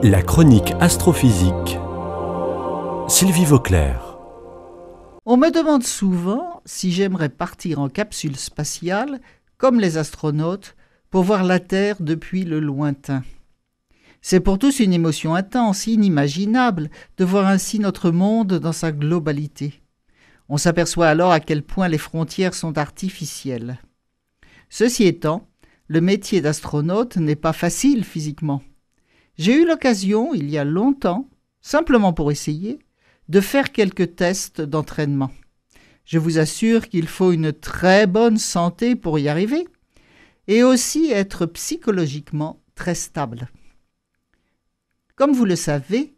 La chronique astrophysique. Sylvie Vauclair. On me demande souvent si j'aimerais partir en capsule spatiale, comme les astronautes, pour voir la Terre depuis le lointain. C'est pour tous une émotion intense, inimaginable, de voir ainsi notre monde dans sa globalité. On s'aperçoit alors à quel point les frontières sont artificielles. Ceci étant, le métier d'astronaute n'est pas facile physiquement. J'ai eu l'occasion, il y a longtemps, simplement pour essayer, de faire quelques tests d'entraînement. Je vous assure qu'il faut une très bonne santé pour y arriver, et aussi être psychologiquement très stable. Comme vous le savez,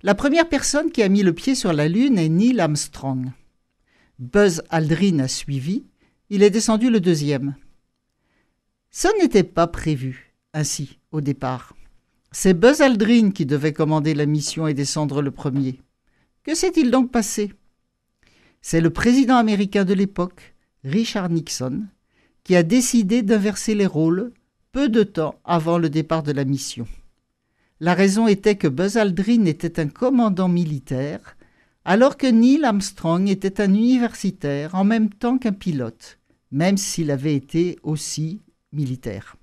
la première personne qui a mis le pied sur la Lune est Neil Armstrong. Buzz Aldrin a suivi, il est descendu le deuxième. Ce n'était pas prévu, ainsi, au départ. C'est Buzz Aldrin qui devait commander la mission et descendre le premier. Que s'est-il donc passé? C'est le président américain de l'époque, Richard Nixon, qui a décidé d'inverser les rôles peu de temps avant le départ de la mission. La raison était que Buzz Aldrin était un commandant militaire, alors que Neil Armstrong était un universitaire en même temps qu'un pilote, même s'il avait été aussi militaire.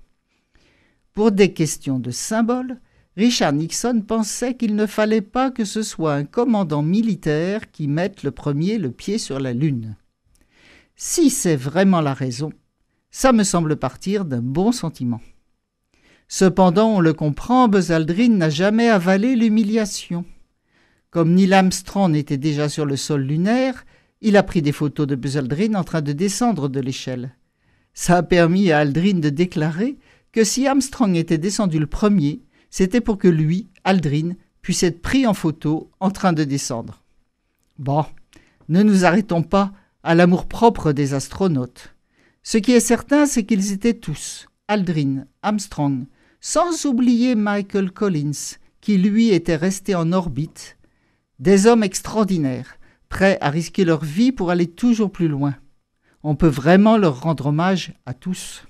Pour des questions de symboles, Richard Nixon pensait qu'il ne fallait pas que ce soit un commandant militaire qui mette le premier le pied sur la Lune. Si c'est vraiment la raison, ça me semble partir d'un bon sentiment. Cependant, on le comprend, Buzz Aldrin n'a jamais avalé l'humiliation. Comme Neil Armstrong était déjà sur le sol lunaire, il a pris des photos de Buzz Aldrin en train de descendre de l'échelle. Ça a permis à Aldrin de déclarer que si Armstrong était descendu le premier, c'était pour que lui, Aldrin, puisse être pris en photo en train de descendre. Bon, ne nous arrêtons pas à l'amour-propre des astronautes. Ce qui est certain, c'est qu'ils étaient tous, Aldrin, Armstrong, sans oublier Michael Collins, qui lui était resté en orbite, des hommes extraordinaires, prêts à risquer leur vie pour aller toujours plus loin. On peut vraiment leur rendre hommage à tous.